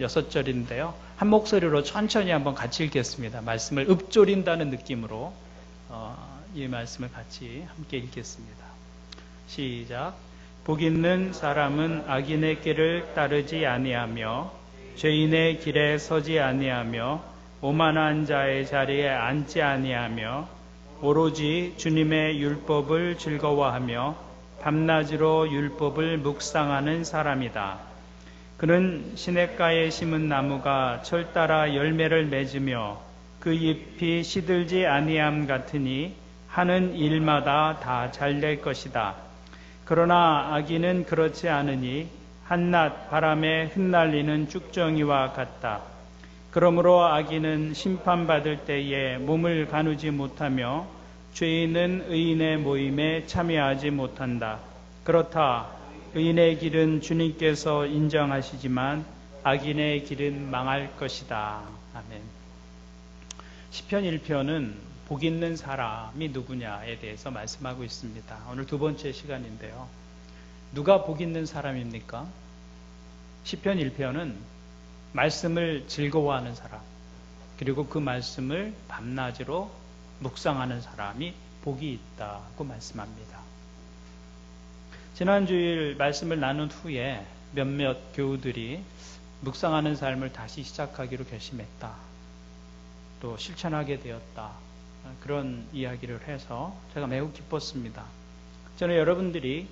6절인데요. 한 목소리로 천천히 한번 같이 읽겠습니다. 말씀을 읊조린다는 느낌으로 이 말씀을 같이 함께 읽겠습니다. 시작. 복 있는 사람은 악인의 길을 따르지 아니하며 죄인의 길에 서지 아니하며 오만한 자의 자리에 앉지 아니하며 오로지 주님의 율법을 즐거워하며 밤낮으로 율법을 묵상하는 사람이다. 그는 시냇가에 심은 나무가 철 따라 열매를 맺으며 그 잎이 시들지 아니함 같으니 하는 일마다 다 잘될 것이다. 그러나 악인은 그렇지 않으니 한낮 바람에 흩날리는 쭉정이와 같다. 그러므로 악인은 심판받을 때에 몸을 가누지 못하며 죄인은 의인의 모임에 참여하지 못한다. 그렇다. 의인의 길은 주님께서 인정하시지만 악인의 길은 망할 것이다. 아멘. 시편 1편은 복 있는 사람이 누구냐에 대해서 말씀하고 있습니다. 오늘 두 번째 시간인데요. 누가 복 있는 사람입니까? 시편 1편은 말씀을 즐거워하는 사람, 그리고 그 말씀을 밤낮으로 묵상하는 사람이 복이 있다고 말씀합니다. 지난 주일 말씀을 나눈 후에 몇몇 교우들이 묵상하는 삶을 다시 시작하기로 결심했다. 또 실천하게 되었다. 그런 이야기를 해서 제가 매우 기뻤습니다. 저는 여러분들이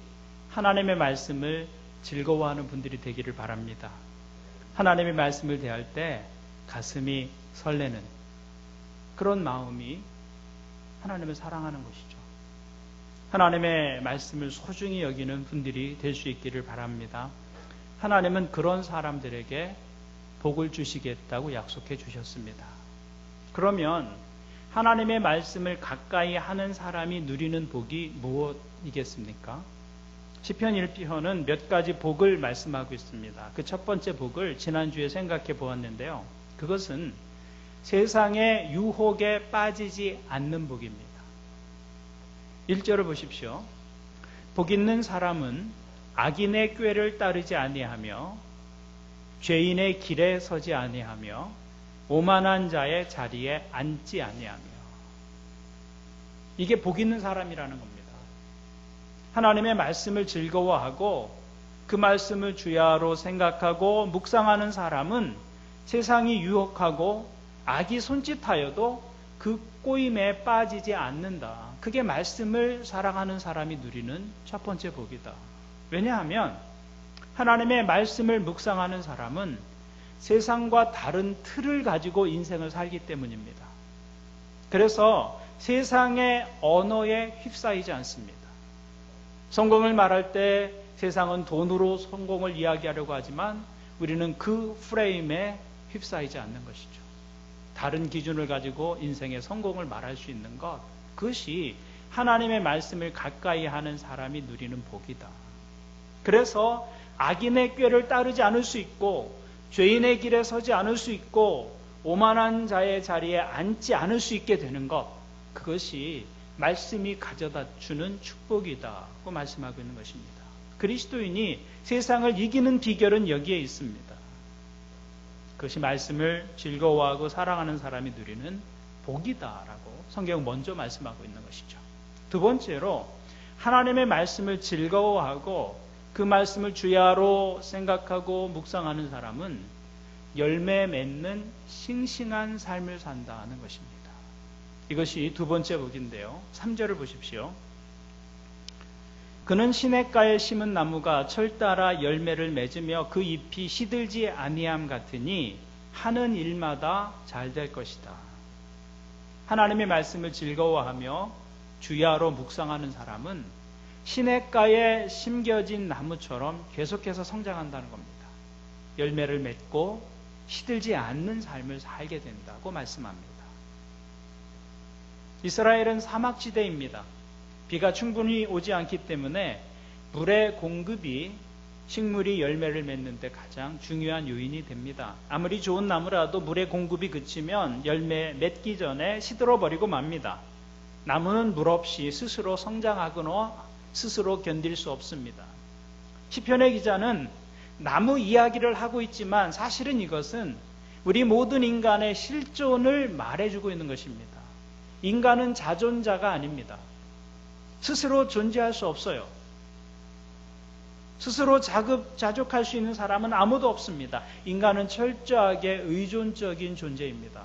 하나님의 말씀을 즐거워하는 분들이 되기를 바랍니다. 하나님의 말씀을 대할 때 가슴이 설레는 그런 마음이 하나님을 사랑하는 것이죠. 하나님의 말씀을 소중히 여기는 분들이 될 수 있기를 바랍니다. 하나님은 그런 사람들에게 복을 주시겠다고 약속해 주셨습니다. 그러면 하나님의 말씀을 가까이 하는 사람이 누리는 복이 무엇이겠습니까? 시편 1편은 몇 가지 복을 말씀하고 있습니다. 그 첫 번째 복을 지난주에 생각해 보았는데요. 그것은 세상의 유혹에 빠지지 않는 복입니다. 1절을 보십시오. 복 있는 사람은 악인의 꾀를 따르지 아니하며 죄인의 길에 서지 아니하며 오만한 자의 자리에 앉지 아니하며. 이게 복 있는 사람이라는 겁니다. 하나님의 말씀을 즐거워하고 그 말씀을 주야로 생각하고 묵상하는 사람은 세상이 유혹하고 악이 손짓하여도 그 꼬임에 빠지지 않는다. 그게 말씀을 사랑하는 사람이 누리는 첫 번째 복이다. 왜냐하면 하나님의 말씀을 묵상하는 사람은 세상과 다른 틀을 가지고 인생을 살기 때문입니다. 그래서 세상의 언어에 휩싸이지 않습니다. 성공을 말할 때 세상은 돈으로 성공을 이야기하려고 하지만 우리는 그 프레임에 휩싸이지 않는 것이죠. 다른 기준을 가지고 인생의 성공을 말할 수 있는 것, 그것이 하나님의 말씀을 가까이 하는 사람이 누리는 복이다. 그래서 악인의 꾀를 따르지 않을 수 있고 죄인의 길에 서지 않을 수 있고 오만한 자의 자리에 앉지 않을 수 있게 되는 것, 그것이 말씀이 가져다 주는 축복이다고 말씀하고 있는 것입니다. 그리스도인이 세상을 이기는 비결은 여기에 있습니다. 그것이 말씀을 즐거워하고 사랑하는 사람이 누리는 복이다라고 성경은 먼저 말씀하고 있는 것이죠. 두 번째로 하나님의 말씀을 즐거워하고 그 말씀을 주야로 생각하고 묵상하는 사람은 열매 맺는 싱싱한 삶을 산다는 것입니다. 이것이 두 번째 복인데요. 3절을 보십시오. 그는 시냇가에 심은 나무가 철 따라 열매를 맺으며 그 잎이 시들지 아니함 같으니 하는 일마다 잘 될 것이다. 하나님의 말씀을 즐거워하며 주야로 묵상하는 사람은 시냇가에 심겨진 나무처럼 계속해서 성장한다는 겁니다. 열매를 맺고 시들지 않는 삶을 살게 된다고 말씀합니다. 이스라엘은 사막지대입니다. 비가 충분히 오지 않기 때문에 물의 공급이 식물이 열매를 맺는 데 가장 중요한 요인이 됩니다. 아무리 좋은 나무라도 물의 공급이 그치면 열매 맺기 전에 시들어버리고 맙니다. 나무는 물 없이 스스로 성장하거나 스스로 견딜 수 없습니다. 시편의 기자는 나무 이야기를 하고 있지만 사실은 이것은 우리 모든 인간의 실존을 말해주고 있는 것입니다. 인간은 자존자가 아닙니다. 스스로 존재할 수 없어요. 스스로 자족할 수 있는 사람은 아무도 없습니다. 인간은 철저하게 의존적인 존재입니다.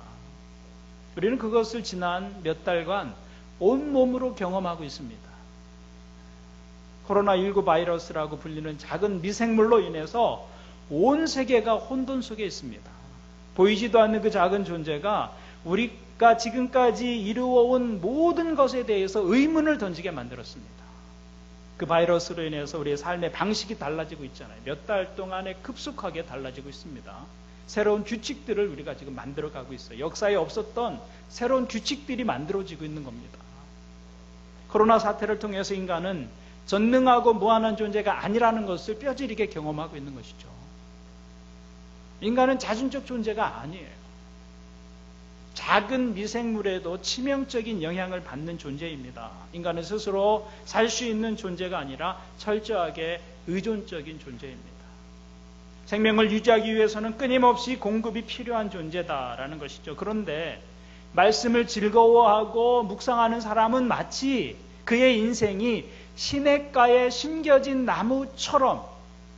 우리는 그것을 지난 몇 달간 온몸으로 경험하고 있습니다. 코로나19 바이러스라고 불리는 작은 미생물로 인해서 온 세계가 혼돈 속에 있습니다. 보이지도 않는 그 작은 존재가 우리가 지금까지 이루어온 모든 것에 대해서 의문을 던지게 만들었습니다. 그 바이러스로 인해서 우리의 삶의 방식이 달라지고 있잖아요. 몇 달 동안에 급속하게 달라지고 있습니다. 새로운 규칙들을 우리가 지금 만들어가고 있어요. 역사에 없었던 새로운 규칙들이 만들어지고 있는 겁니다. 코로나 사태를 통해서 인간은 전능하고 무한한 존재가 아니라는 것을 뼈저리게 경험하고 있는 것이죠. 인간은 자존적 존재가 아니에요. 작은 미생물에도 치명적인 영향을 받는 존재입니다. 인간은 스스로 살 수 있는 존재가 아니라 철저하게 의존적인 존재입니다. 생명을 유지하기 위해서는 끊임없이 공급이 필요한 존재다라는 것이죠. 그런데 말씀을 즐거워하고 묵상하는 사람은 마치 그의 인생이 시냇가에 심겨진 나무처럼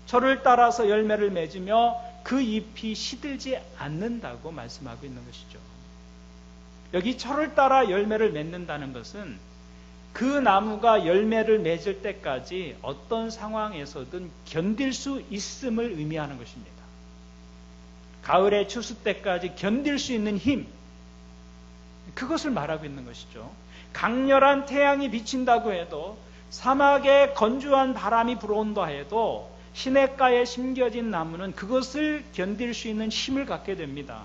저를 따라서 열매를 맺으며 그 잎이 시들지 않는다고 말씀하고 있는 것이죠. 여기 철을 따라 열매를 맺는다는 것은 그 나무가 열매를 맺을 때까지 어떤 상황에서든 견딜 수 있음을 의미하는 것입니다. 가을의 추수 때까지 견딜 수 있는 힘, 그것을 말하고 있는 것이죠. 강렬한 태양이 비친다고 해도, 사막에 건조한 바람이 불어온다 해도 시냇가에 심겨진 나무는 그것을 견딜 수 있는 힘을 갖게 됩니다.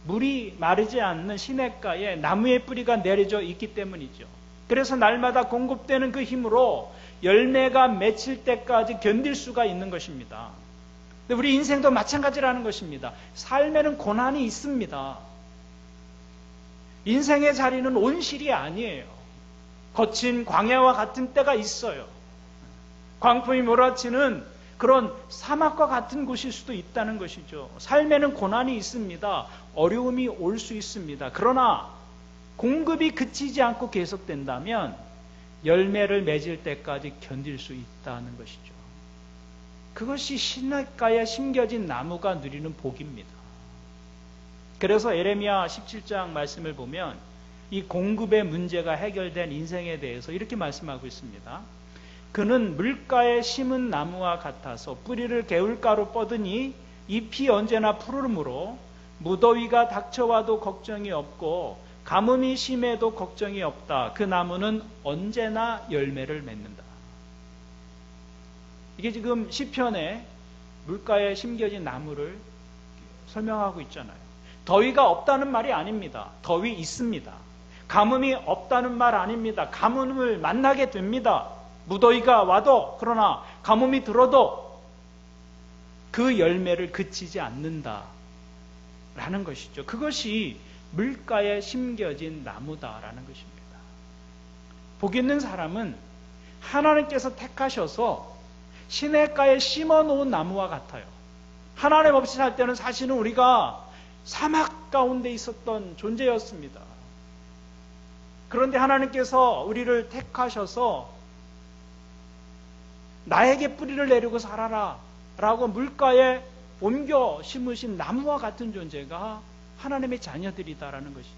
물이 마르지 않는 시냇가에 나무의 뿌리가 내려져 있기 때문이죠. 그래서 날마다 공급되는 그 힘으로 열매가 맺힐 때까지 견딜 수가 있는 것입니다. 근데 우리 인생도 마찬가지라는 것입니다. 삶에는 고난이 있습니다. 인생의 자리는 온실이 아니에요. 거친 광야와 같은 때가 있어요. 광풍이 몰아치는 그런 사막과 같은 곳일 수도 있다는 것이죠. 삶에는 고난이 있습니다. 어려움이 올 수 있습니다. 그러나 공급이 그치지 않고 계속된다면 열매를 맺을 때까지 견딜 수 있다는 것이죠. 그것이 시냇가에 심겨진 나무가 누리는 복입니다. 그래서 에레미야 17장 말씀을 보면 이 공급의 문제가 해결된 인생에 대해서 이렇게 말씀하고 있습니다. 그는 물가에 심은 나무와 같아서 뿌리를 개울가로 뻗으니 잎이 언제나 푸르므로 무더위가 닥쳐와도 걱정이 없고 가뭄이 심해도 걱정이 없다. 그 나무는 언제나 열매를 맺는다. 이게 지금 시편에 물가에 심겨진 나무를 설명하고 있잖아요. 더위가 없다는 말이 아닙니다. 더위 있습니다. 가뭄이 없다는 말 아닙니다. 가뭄을 만나게 됩니다. 무더위가 와도, 그러나 가뭄이 들어도 그 열매를 그치지 않는다 라는 것이죠. 그것이 물가에 심겨진 나무다라는 것입니다. 복 있는 사람은 하나님께서 택하셔서 시냇가에 심어놓은 나무와 같아요. 하나님 없이 살 때는 사실은 우리가 사막 가운데 있었던 존재였습니다. 그런데 하나님께서 우리를 택하셔서 나에게 뿌리를 내리고 살아라 라고 물가에 옮겨 심으신 나무와 같은 존재가 하나님의 자녀들이다라는 것이죠.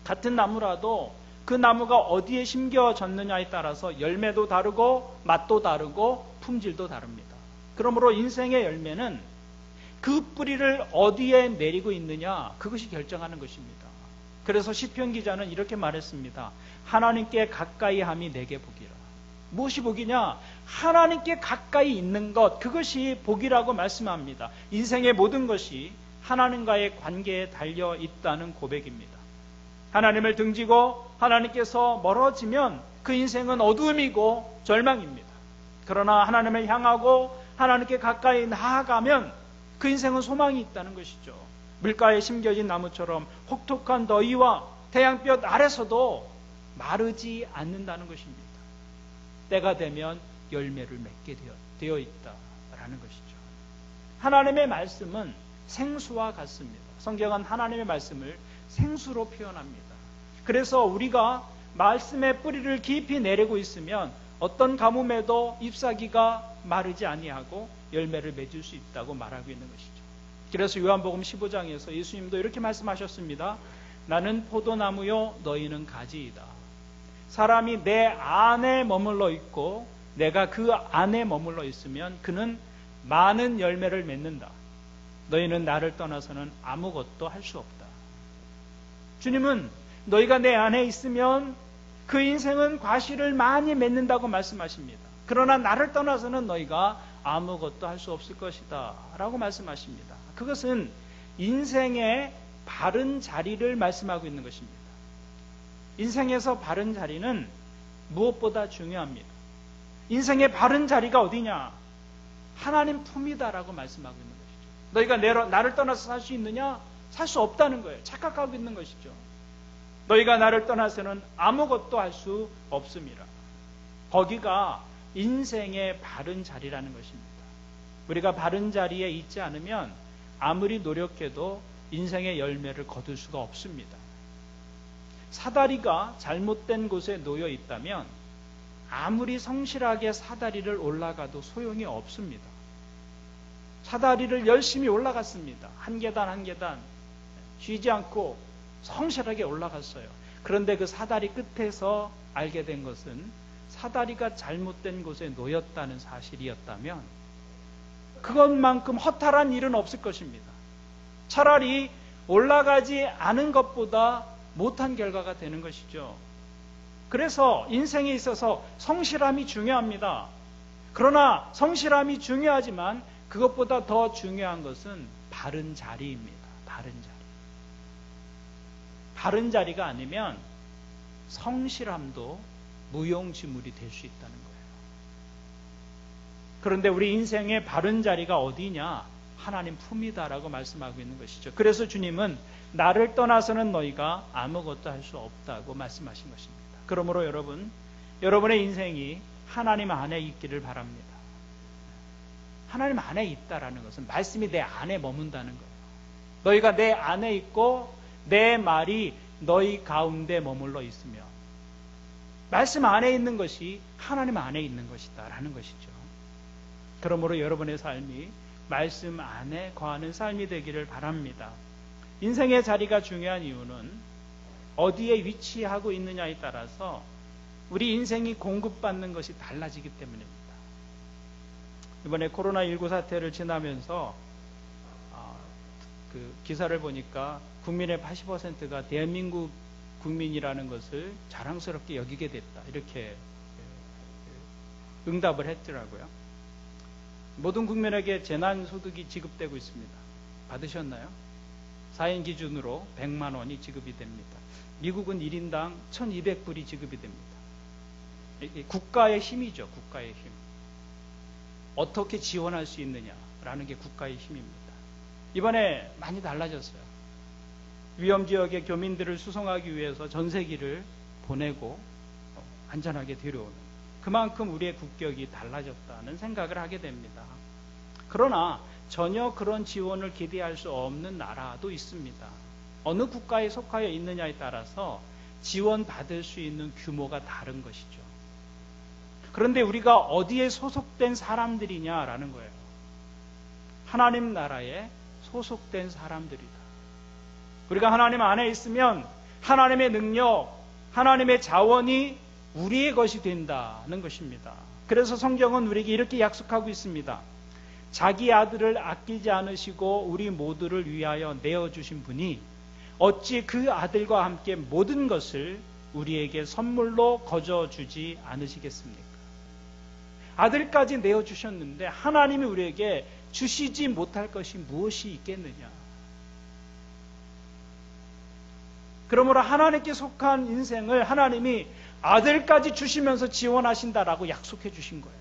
같은 나무라도 그 나무가 어디에 심겨졌느냐에 따라서 열매도 다르고 맛도 다르고 품질도 다릅니다. 그러므로 인생의 열매는 그 뿌리를 어디에 내리고 있느냐, 그것이 결정하는 것입니다. 그래서 시편 기자는 이렇게 말했습니다. 하나님께 가까이 함이 내게 복이라. 무엇이 복이냐? 하나님께 가까이 있는 것, 그것이 복이라고 말씀합니다. 인생의 모든 것이 하나님과의 관계에 달려 있다는 고백입니다. 하나님을 등지고 하나님께서 멀어지면 그 인생은 어두움이고 절망입니다. 그러나 하나님을 향하고 하나님께 가까이 나아가면 그 인생은 소망이 있다는 것이죠. 물가에 심겨진 나무처럼 혹독한 더위와 태양볕 아래서도 마르지 않는다는 것입니다. 때가 되면 열매를 맺게 되어 있다라는 라는 것이죠. 하나님의 말씀은 생수와 같습니다. 성경은 하나님의 말씀을 생수로 표현합니다. 그래서 우리가 말씀의 뿌리를 깊이 내리고 있으면 어떤 가뭄에도 잎사귀가 마르지 아니하고 열매를 맺을 수 있다고 말하고 있는 것이죠. 그래서 요한복음 15장에서 예수님도 이렇게 말씀하셨습니다. 나는 포도나무요 너희는 가지이다. 사람이 내 안에 머물러 있고 내가 그 안에 머물러 있으면 그는 많은 열매를 맺는다. 너희는 나를 떠나서는 아무것도 할 수 없다. 주님은 너희가 내 안에 있으면 그 인생은 과실을 많이 맺는다고 말씀하십니다. 그러나 나를 떠나서는 너희가 아무것도 할 수 없을 것이다 라고 말씀하십니다. 그것은 인생의 바른 자리를 말씀하고 있는 것입니다. 인생에서 바른 자리는 무엇보다 중요합니다. 인생의 바른 자리가 어디냐? 하나님 품이다라고 말씀하고 있는 것이죠. 너희가 나를 떠나서 살 수 있느냐? 살 수 없다는 거예요. 착각하고 있는 것이죠. 너희가 나를 떠나서는 아무것도 할 수 없음이라. 거기가 인생의 바른 자리라는 것입니다. 우리가 바른 자리에 있지 않으면 아무리 노력해도 인생의 열매를 거둘 수가 없습니다. 사다리가 잘못된 곳에 놓여 있다면 아무리 성실하게 사다리를 올라가도 소용이 없습니다. 사다리를 열심히 올라갔습니다. 한 계단 한 계단 쉬지 않고 성실하게 올라갔어요. 그런데 그 사다리 끝에서 알게 된 것은 사다리가 잘못된 곳에 놓였다는 사실이었다면 그것만큼 허탈한 일은 없을 것입니다. 차라리 올라가지 않은 것보다 못한 결과가 되는 것이죠. 그래서 인생에 있어서 성실함이 중요합니다. 그러나 성실함이 중요하지만 그것보다 더 중요한 것은 바른 자리입니다. 바른 자리. 바른 자리가 아니면 성실함도 무용지물이 될 수 있다는 거예요. 그런데 우리 인생의 바른 자리가 어디냐? 하나님 품이다라고 말씀하고 있는 것이죠. 그래서 주님은 나를 떠나서는 너희가 아무것도 할 수 없다고 말씀하신 것입니다. 그러므로 여러분의 인생이 하나님 안에 있기를 바랍니다. 하나님 안에 있다라는 것은 말씀이 내 안에 머문다는 거예요. 너희가 내 안에 있고 내 말이 너희 가운데 머물러 있으며 말씀 안에 있는 것이 하나님 안에 있는 것이다 라는 것이죠. 그러므로 여러분의 삶이 말씀 안에 거하는 삶이 되기를 바랍니다. 인생의 자리가 중요한 이유는 어디에 위치하고 있느냐에 따라서 우리 인생이 공급받는 것이 달라지기 때문입니다. 이번에 코로나19 사태를 지나면서 그 기사를 보니까 국민의 80%가 대한민국 국민이라는 것을 자랑스럽게 여기게 됐다. 이렇게 응답을 했더라고요. 모든 국민에게 재난소득이 지급되고 있습니다. 받으셨나요? 4인 기준으로 100만 원이 지급이 됩니다. 미국은 1인당 1200불이 지급이 됩니다. 국가의 힘이죠. 국가의 힘. 어떻게 지원할 수 있느냐라는 게 국가의 힘입니다. 이번에 많이 달라졌어요. 위험지역의 교민들을 수송하기 위해서 전세기를 보내고 안전하게 데려오는, 그만큼 우리의 국격이 달라졌다는 생각을 하게 됩니다. 그러나 전혀 그런 지원을 기대할 수 없는 나라도 있습니다. 어느 국가에 속하여 있느냐에 따라서 지원받을 수 있는 규모가 다른 것이죠. 그런데 우리가 어디에 소속된 사람들이냐라는 거예요. 하나님 나라에 소속된 사람들이다. 우리가 하나님 안에 있으면 하나님의 능력, 하나님의 자원이 우리의 것이 된다는 것입니다. 그래서 성경은 우리에게 이렇게 약속하고 있습니다. 자기 아들을 아끼지 않으시고 우리 모두를 위하여 내어주신 분이 어찌 그 아들과 함께 모든 것을 우리에게 선물로 거저주지 않으시겠습니까? 아들까지 내어주셨는데 하나님이 우리에게 주시지 못할 것이 무엇이 있겠느냐? 그러므로 하나님께 속한 인생을 하나님이 아들까지 주시면서 지원하신다라고 약속해 주신 거예요.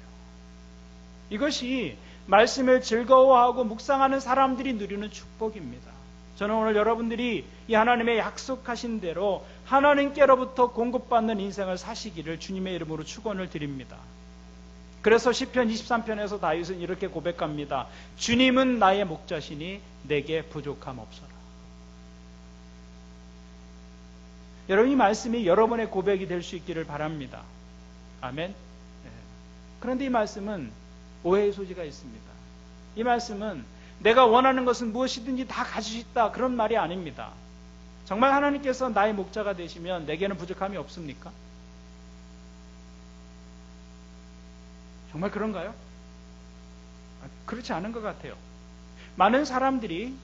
이것이 말씀을 즐거워하고 묵상하는 사람들이 누리는 축복입니다. 저는 오늘 여러분들이 이 하나님의 약속하신 대로 하나님께로부터 공급받는 인생을 사시기를 주님의 이름으로 축원을 드립니다. 그래서 시편 23편에서 다윗은 이렇게 고백합니다. 주님은 나의 목자시니 내게 부족함 없어라. 여러분, 이 말씀이 여러분의 고백이 될 수 있기를 바랍니다. 아멘. 그런데 이 말씀은 오해의 소지가 있습니다. 이 말씀은 내가 원하는 것은 무엇이든지 다 가질 수 있다, 그런 말이 아닙니다. 정말 하나님께서 나의 목자가 되시면 내게는 부족함이 없습니까? 정말 그런가요? 그렇지 않은 것 같아요. 많은 사람들이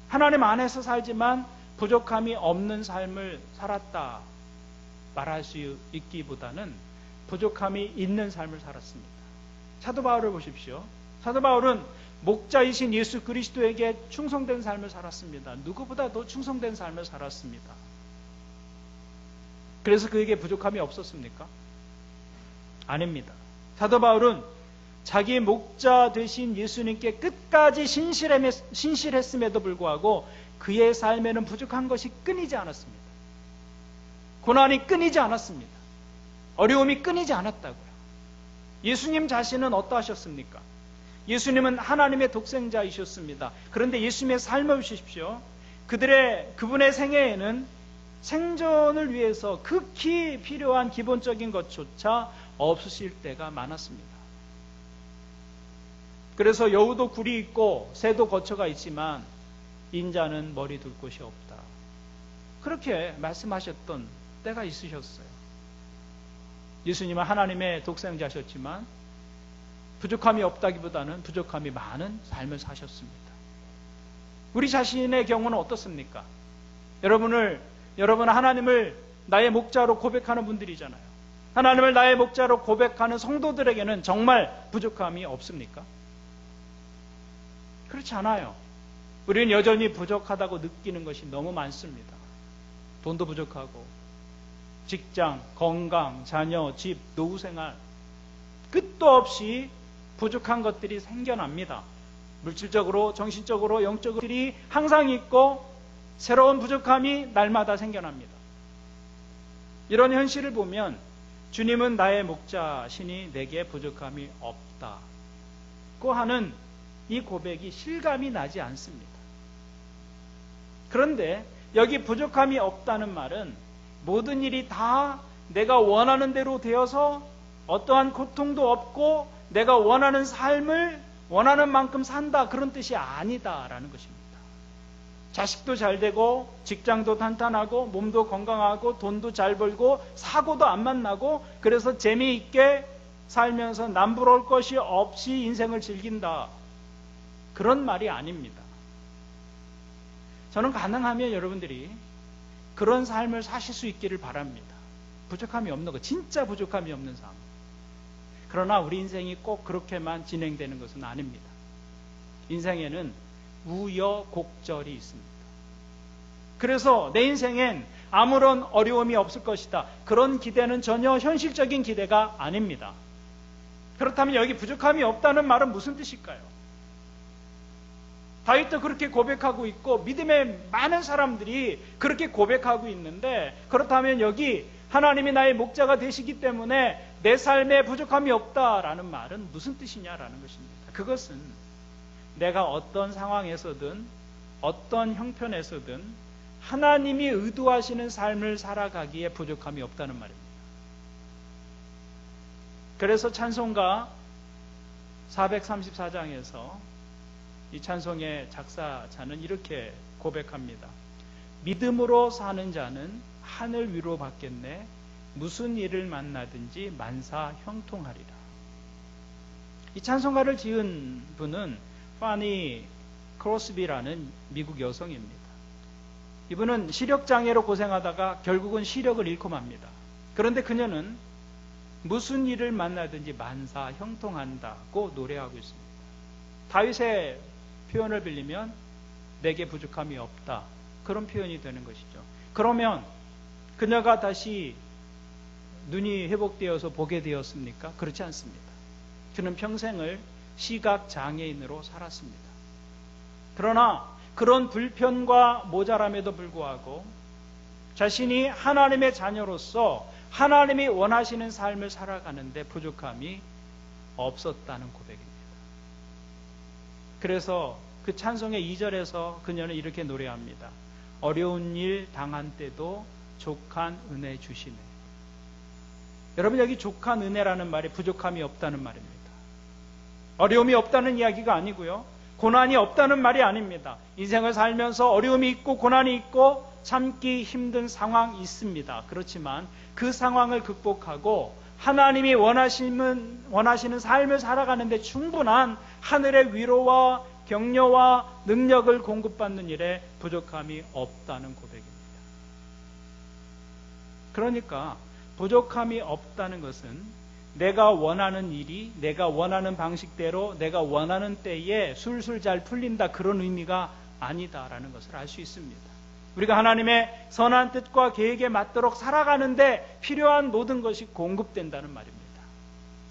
하나님 안에서 살지만 부족함이 없는 삶을 살았다 말할 수 있기보다는 부족함이 있는 삶을 살았습니다. 사도 바울을 보십시오. 사도 바울은 목자이신 예수 그리스도에게 충성된 삶을 살았습니다. 누구보다도 충성된 삶을 살았습니다. 그래서 그에게 부족함이 없었습니까? 아닙니다. 사도 바울은 자기 목자 되신 예수님께 끝까지 신실했음에도 불구하고 그의 삶에는 부족한 것이 끊이지 않았습니다. 고난이 끊이지 않았습니다. 어려움이 끊이지 않았다고요. 예수님 자신은 어떠하셨습니까? 예수님은 하나님의 독생자이셨습니다. 그런데 예수님의 삶을 보십시오. 그분의 생애에는 생존을 위해서 극히 필요한 기본적인 것조차 없으실 때가 많았습니다. 그래서 여우도 굴이 있고 새도 거처가 있지만 인자는 머리 둘 곳이 없다. 그렇게 말씀하셨던 때가 있으셨어요. 예수님은 하나님의 독생자셨지만 부족함이 없다기보다는 부족함이 많은 삶을 사셨습니다. 우리 자신의 경우는 어떻습니까? 여러분은 하나님을 나의 목자로 고백하는 분들이잖아요. 하나님을 나의 목자로 고백하는 성도들에게는 정말 부족함이 없습니까? 그렇지 않아요. 우리는 여전히 부족하다고 느끼는 것이 너무 많습니다. 돈도 부족하고 직장, 건강, 자녀, 집, 노후생활 끝도 없이 부족한 것들이 생겨납니다. 물질적으로, 정신적으로, 영적으로 항상 있고 새로운 부족함이 날마다 생겨납니다. 이런 현실을 보면 주님은 나의 목자시니 내게 부족함이 없다고 하는 이 고백이 실감이 나지 않습니다. 그런데 여기 부족함이 없다는 말은 모든 일이 다 내가 원하는 대로 되어서 어떠한 고통도 없고 내가 원하는 삶을 원하는 만큼 산다, 그런 뜻이 아니다라는 것입니다. 자식도 잘 되고 직장도 탄탄하고 몸도 건강하고 돈도 잘 벌고 사고도 안 만나고 그래서 재미있게 살면서 남부러울 것이 없이 인생을 즐긴다, 그런 말이 아닙니다. 저는 가능하면 여러분들이 그런 삶을 사실 수 있기를 바랍니다. 부족함이 없는 것, 진짜 부족함이 없는 삶. 그러나 우리 인생이 꼭 그렇게만 진행되는 것은 아닙니다. 인생에는 우여곡절이 있습니다. 그래서 내 인생엔 아무런 어려움이 없을 것이다, 그런 기대는 전혀 현실적인 기대가 아닙니다. 그렇다면 여기 부족함이 없다는 말은 무슨 뜻일까요? 다윗도 그렇게 고백하고 있고 믿음의 많은 사람들이 그렇게 고백하고 있는데, 그렇다면 여기 하나님이 나의 목자가 되시기 때문에 내 삶에 부족함이 없다라는 말은 무슨 뜻이냐라는 것입니다. 그것은 내가 어떤 상황에서든 어떤 형편에서든 하나님이 의도하시는 삶을 살아가기에 부족함이 없다는 말입니다. 그래서 찬송가 434장에서 이 찬송의 작사자는 이렇게 고백합니다. 믿음으로 사는 자는 하늘 위로 받겠네. 무슨 일을 만나든지 만사 형통하리라. 이 찬송가를 지은 분은 파니 크로스비라는 미국 여성입니다. 이분은 시력장애로 고생하다가 결국은 시력을 잃고 맙니다. 그런데 그녀는 무슨 일을 만나든지 만사 형통한다고 노래하고 있습니다. 다윗의 표현을 빌리면 내게 부족함이 없다, 그런 표현이 되는 것이죠. 그러면 그녀가 다시 눈이 회복되어서 보게 되었습니까? 그렇지 않습니다. 그는 평생을 시각장애인으로 살았습니다. 그러나 그런 불편과 모자람에도 불구하고 자신이 하나님의 자녀로서 하나님이 원하시는 삶을 살아가는데 부족함이 없었다는 고백입니다. 그래서 그 찬송의 2절에서 그녀는 이렇게 노래합니다. 어려운 일 당한 때도 족한 은혜 주시네. 여러분, 여기 족한 은혜라는 말이 부족함이 없다는 말입니다. 어려움이 없다는 이야기가 아니고요, 고난이 없다는 말이 아닙니다. 인생을 살면서 어려움이 있고 고난이 있고 참기 힘든 상황이 있습니다. 그렇지만 그 상황을 극복하고 하나님이 원하시는 삶을 살아가는데 충분한 하늘의 위로와 격려와 능력을 공급받는 일에 부족함이 없다는 고백입니다. 그러니까 부족함이 없다는 것은 내가 원하는 일이 내가 원하는 방식대로 내가 원하는 때에 술술 잘 풀린다, 그런 의미가 아니다라는 것을 알 수 있습니다. 우리가 하나님의 선한 뜻과 계획에 맞도록 살아가는데 필요한 모든 것이 공급된다는 말입니다.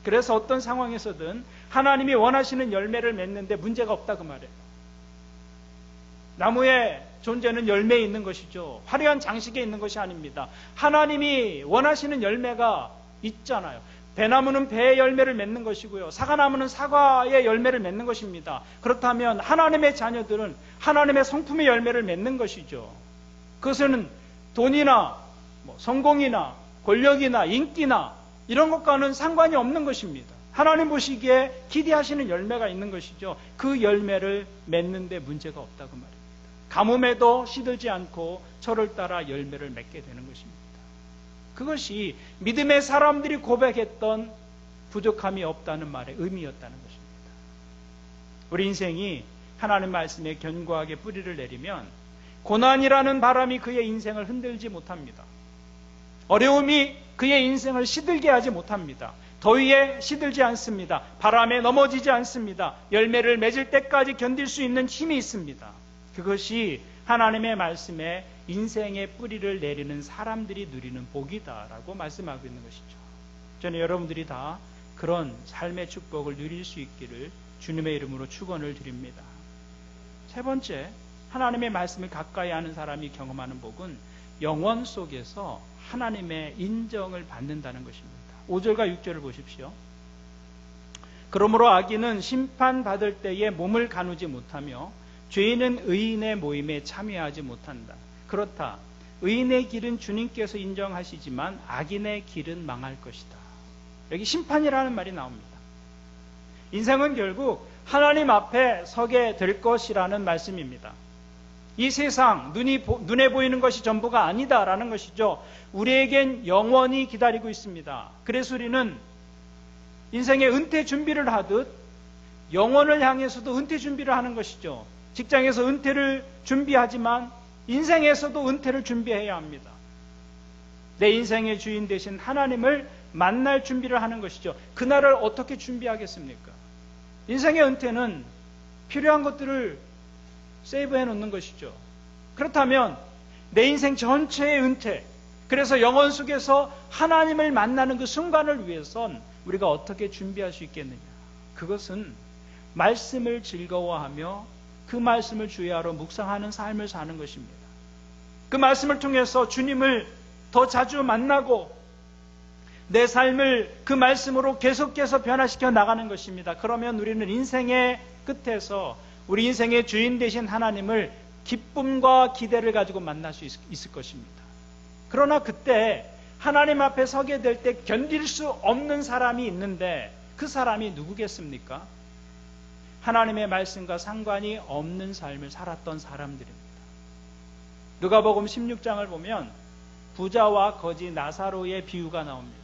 그래서 어떤 상황에서든 하나님이 원하시는 열매를 맺는데 문제가 없다, 그 말이에요. 나무의 존재는 열매에 있는 것이죠. 화려한 장식에 있는 것이 아닙니다. 하나님이 원하시는 열매가 있잖아요. 배나무는 배의 열매를 맺는 것이고요, 사과나무는 사과의 열매를 맺는 것입니다. 그렇다면 하나님의 자녀들은 하나님의 성품의 열매를 맺는 것이죠. 그것은 돈이나 성공이나 권력이나 인기나 이런 것과는 상관이 없는 것입니다. 하나님 보시기에 기대하시는 열매가 있는 것이죠. 그 열매를 맺는데 문제가 없다고 말입니다. 가뭄에도 시들지 않고 철을 따라 열매를 맺게 되는 것입니다. 그것이 믿음의 사람들이 고백했던 부족함이 없다는 말의 의미였다는 것입니다. 우리 인생이 하나님 말씀에 견고하게 뿌리를 내리면 고난이라는 바람이 그의 인생을 흔들지 못합니다. 어려움이 그의 인생을 시들게 하지 못합니다. 더위에 시들지 않습니다. 바람에 넘어지지 않습니다. 열매를 맺을 때까지 견딜 수 있는 힘이 있습니다. 그것이 하나님의 말씀에 인생의 뿌리를 내리는 사람들이 누리는 복이다라고 말씀하고 있는 것이죠. 저는 여러분들이 다 그런 삶의 축복을 누릴 수 있기를 주님의 이름으로 축원을 드립니다. 세 번째, 하나님의 말씀을 가까이 하는 사람이 경험하는 복은 영원 속에서 하나님의 인정을 받는다는 것입니다. 5절과 6절을 보십시오. 그러므로 악인은 심판받을 때에 몸을 가누지 못하며 죄인은 의인의 모임에 참여하지 못한다. 그렇다. 의인의 길은 주님께서 인정하시지만 악인의 길은 망할 것이다. 여기 심판이라는 말이 나옵니다. 인생은 결국 하나님 앞에 서게 될 것이라는 말씀입니다. 이 세상, 눈에 보이는 것이 전부가 아니다라는 것이죠. 우리에겐 영원히 기다리고 있습니다. 그래서 우리는 인생의 은퇴 준비를 하듯 영원을 향해서도 은퇴 준비를 하는 것이죠. 직장에서 은퇴를 준비하지만 인생에서도 은퇴를 준비해야 합니다. 내 인생의 주인 되신 하나님을 만날 준비를 하는 것이죠. 그날을 어떻게 준비하겠습니까? 인생의 은퇴는 필요한 것들을 세이브해 놓는 것이죠. 그렇다면 내 인생 전체의 은퇴, 그래서 영원 속에서 하나님을 만나는 그 순간을 위해선 우리가 어떻게 준비할 수 있겠느냐? 그것은 말씀을 즐거워하며 그 말씀을 주야로 묵상하는 삶을 사는 것입니다. 그 말씀을 통해서 주님을 더 자주 만나고 내 삶을 그 말씀으로 계속해서 변화시켜 나가는 것입니다. 그러면 우리는 인생의 끝에서 우리 인생의 주인 되신 하나님을 기쁨과 기대를 가지고 만날 수 있을 것입니다. 그러나 그때 하나님 앞에 서게 될 때 견딜 수 없는 사람이 있는데 그 사람이 누구겠습니까? 하나님의 말씀과 상관이 없는 삶을 살았던 사람들입니다. 누가복음 16장을 보면 부자와 거지 나사로의 비유가 나옵니다.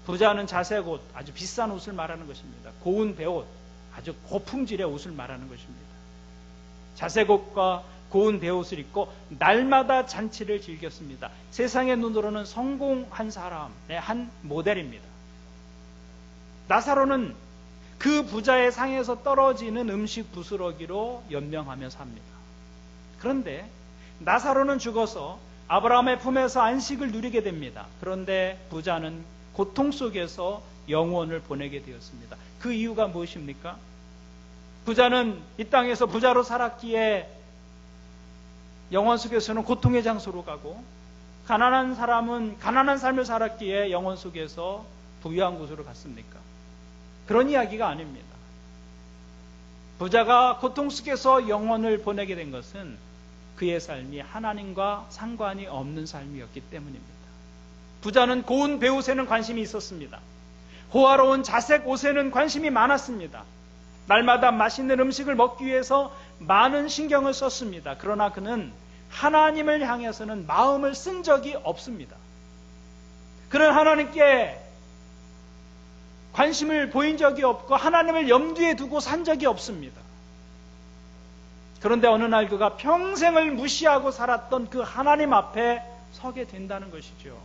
부자는 자색 옷, 아주 비싼 옷을 말하는 것입니다. 고운 베옷, 아주 고품질의 옷을 말하는 것입니다. 자색 옷과 고운 베옷을 입고 날마다 잔치를 즐겼습니다. 세상의 눈으로는 성공한 사람의 한 모델입니다. 나사로는 그 부자의 상에서 떨어지는 음식 부스러기로 연명하며 삽니다. 그런데 나사로는 죽어서 아브라함의 품에서 안식을 누리게 됩니다. 그런데 부자는 고통 속에서 영혼을 보내게 되었습니다. 그 이유가 무엇입니까? 부자는 이 땅에서 부자로 살았기에 영혼 속에서는 고통의 장소로 가고, 가난한 사람은 가난한 삶을 살았기에 영혼 속에서 부유한 곳으로 갔습니까? 그런 이야기가 아닙니다. 부자가 고통 속에서 영혼을 보내게 된 것은 그의 삶이 하나님과 상관이 없는 삶이었기 때문입니다. 부자는 고운 배옷에는 관심이 있었습니다. 호화로운 자색 옷에는 관심이 많았습니다. 날마다 맛있는 음식을 먹기 위해서 많은 신경을 썼습니다. 그러나 그는 하나님을 향해서는 마음을 쓴 적이 없습니다. 그는 하나님께 관심을 보인 적이 없고 하나님을 염두에 두고 산 적이 없습니다. 그런데 어느 날 그가 평생을 무시하고 살았던 그 하나님 앞에 서게 된다는 것이죠.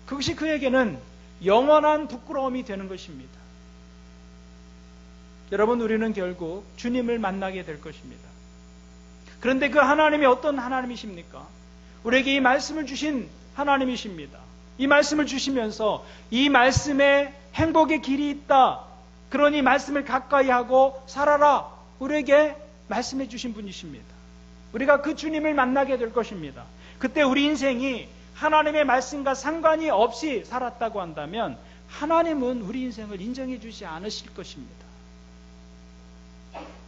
그것이 그에게는 영원한 부끄러움이 되는 것입니다. 여러분, 우리는 결국 주님을 만나게 될 것입니다. 그런데 그 하나님이 어떤 하나님이십니까? 우리에게 이 말씀을 주신 하나님이십니다. 이 말씀을 주시면서 이 말씀에 행복의 길이 있다, 그러니 말씀을 가까이 하고 살아라, 우리에게 말씀해 주신 분이십니다. 우리가 그 주님을 만나게 될 것입니다. 그때 우리 인생이 하나님의 말씀과 상관이 없이 살았다고 한다면 하나님은 우리 인생을 인정해 주지 않으실 것입니다.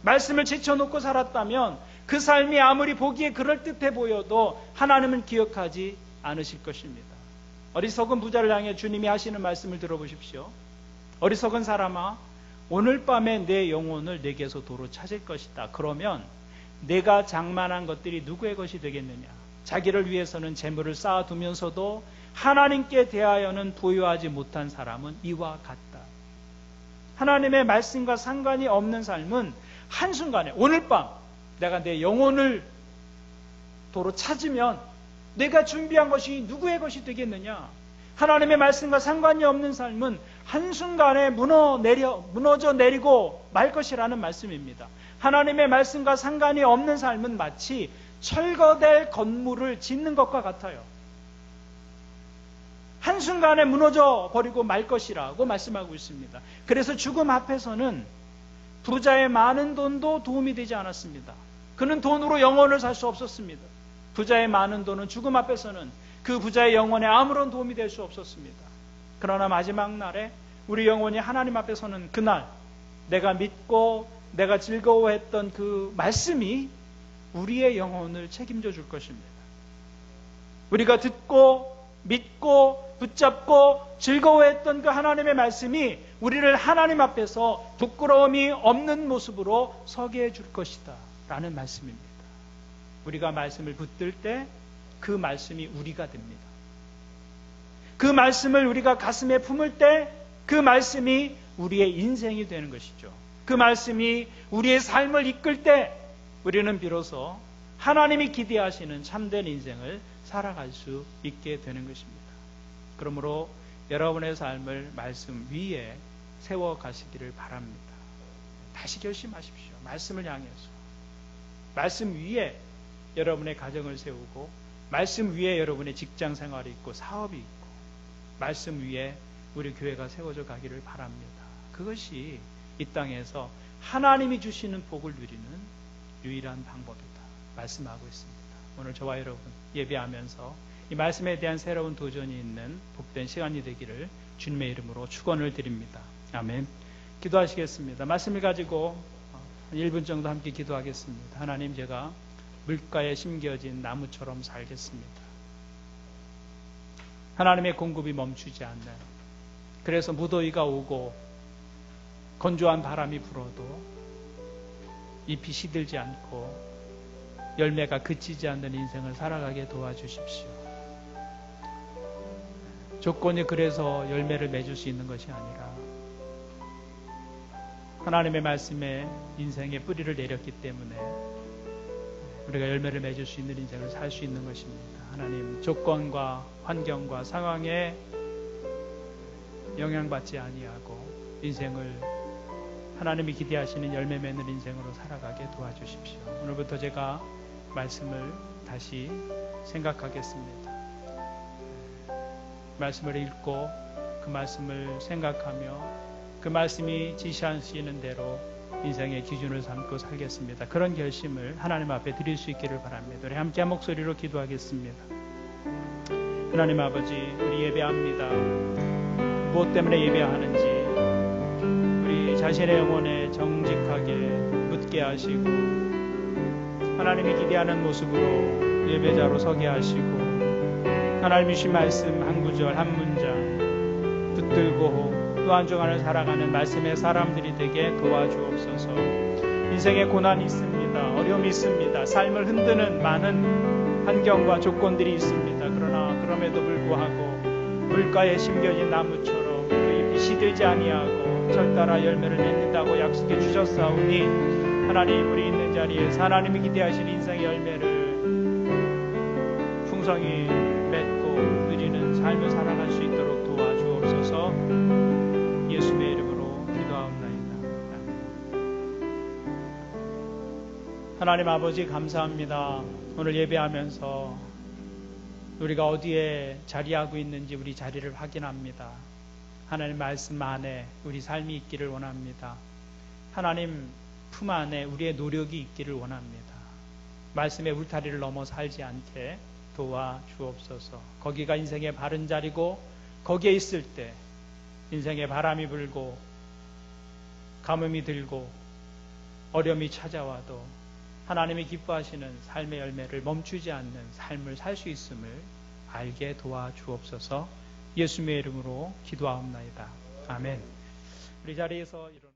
말씀을 제쳐놓고 살았다면 그 삶이 아무리 보기에 그럴듯해 보여도 하나님은 기억하지 않으실 것입니다. 어리석은 부자를 향해 주님이 하시는 말씀을 들어보십시오. 어리석은 사람아, 오늘 밤에 내 영혼을 내게서 도로 찾을 것이다. 그러면 내가 장만한 것들이 누구의 것이 되겠느냐? 자기를 위해서는 재물을 쌓아두면서도 하나님께 대하여는 부유하지 못한 사람은 이와 같다. 하나님의 말씀과 상관이 없는 삶은 한순간에, 오늘 밤 내가 내 영혼을 도로 찾으면 내가 준비한 것이 누구의 것이 되겠느냐? 하나님의 말씀과 상관이 없는 삶은 한순간에 무너져 내리고 말 것이라는 말씀입니다. 하나님의 말씀과 상관이 없는 삶은 마치 철거될 건물을 짓는 것과 같아요. 한순간에 무너져 버리고 말 것이라고 말씀하고 있습니다. 그래서 죽음 앞에서는 부자의 많은 돈도 도움이 되지 않았습니다. 그는 돈으로 영혼을 살 수 없었습니다. 부자의 많은 돈은 죽음 앞에서는 그 부자의 영혼에 아무런 도움이 될 수 없었습니다. 그러나 마지막 날에 우리 영혼이 하나님 앞에 서는 그날, 내가 믿고 내가 즐거워했던 그 말씀이 우리의 영혼을 책임져 줄 것입니다. 우리가 듣고 믿고 붙잡고 즐거워했던 그 하나님의 말씀이 우리를 하나님 앞에서 부끄러움이 없는 모습으로 서게 해줄 것이다 라는 말씀입니다. 우리가 말씀을 붙들 때 그 말씀이 우리가 됩니다. 그 말씀을 우리가 가슴에 품을 때 그 말씀이 우리의 인생이 되는 것이죠. 그 말씀이 우리의 삶을 이끌 때 우리는 비로소 하나님이 기대하시는 참된 인생을 살아갈 수 있게 되는 것입니다. 그러므로 여러분의 삶을 말씀 위에 세워 가시기를 바랍니다. 다시 결심하십시오. 말씀을 향해서. 말씀 위에 여러분의 가정을 세우고, 말씀 위에 여러분의 직장 생활이 있고 사업이 있고, 말씀 위에 우리 교회가 세워져 가기를 바랍니다. 그것이 이 땅에서 하나님이 주시는 복을 누리는 유일한 방법이다 말씀하고 있습니다. 오늘 저와 여러분 예배하면서 이 말씀에 대한 새로운 도전이 있는 복된 시간이 되기를 주님의 이름으로 축원을 드립니다. 아멘. 기도하시겠습니다. 말씀을 가지고 1분 정도 함께 기도하겠습니다. 하나님, 제가 물가에 심겨진 나무처럼 살겠습니다. 하나님의 공급이 멈추지 않는, 그래서 무더위가 오고 건조한 바람이 불어도 잎이 시들지 않고 열매가 그치지 않는 인생을 살아가게 도와주십시오. 조건이 그래서 열매를 맺을 수 있는 것이 아니라 하나님의 말씀에 인생의 뿌리를 내렸기 때문에 우리가 열매를 맺을 수 있는 인생을 살 수 있는 것입니다. 하나님, 조건과 환경과 상황에 영향받지 아니하고 인생을 하나님이 기대하시는 열매 맺는 인생으로 살아가게 도와주십시오. 오늘부터 제가 말씀을 다시 생각하겠습니다. 말씀을 읽고 그 말씀을 생각하며 그 말씀이 지시하시는 대로 인생의 기준을 삼고 살겠습니다. 그런 결심을 하나님 앞에 드릴 수 있기를 바랍니다. 우리 함께 한 목소리로 기도하겠습니다. 하나님 아버지, 우리 예배합니다. 무엇 때문에 예배하는지 자신의 영혼에 정직하게 묻게 하시고 하나님이 기대하는 모습으로 예배자로 서게 하시고 하나님이 주신 말씀 한 구절 한 문장 붙들고 또 한 주간을 살아가는 말씀의 사람들이 되게 도와주옵소서. 인생에 고난이 있습니다. 어려움이 있습니다. 삶을 흔드는 많은 환경과 조건들이 있습니다. 그러나 그럼에도 불구하고 물가에 심겨진 나무처럼 그 잎이 시들지 아니하고 철따라 열매를 맺는다고 약속해 주셨사오니 하나님 우리 있는 자리에서 하나님이 기대하신 인생의 열매를 풍성히 맺고 누리는 삶을 살아갈 수 있도록 도와주옵소서. 예수의 이름으로 기도하옵나이다. 하나님 아버지 감사합니다. 오늘 예배하면서 우리가 어디에 자리하고 있는지 우리 자리를 확인합니다. 하나님 말씀 안에 우리 삶이 있기를 원합니다. 하나님 품 안에 우리의 노력이 있기를 원합니다. 말씀의 울타리를 넘어 살지 않게 도와주옵소서. 거기가 인생의 바른 자리고 거기에 있을 때 인생의 바람이 불고 가뭄이 들고 어려움이 찾아와도 하나님이 기뻐하시는 삶의 열매를 멈추지 않는 삶을 살 수 있음을 알게 도와주옵소서. 예수님의 이름으로 기도하옵나이다. 아멘. 우리 자리에서 일어나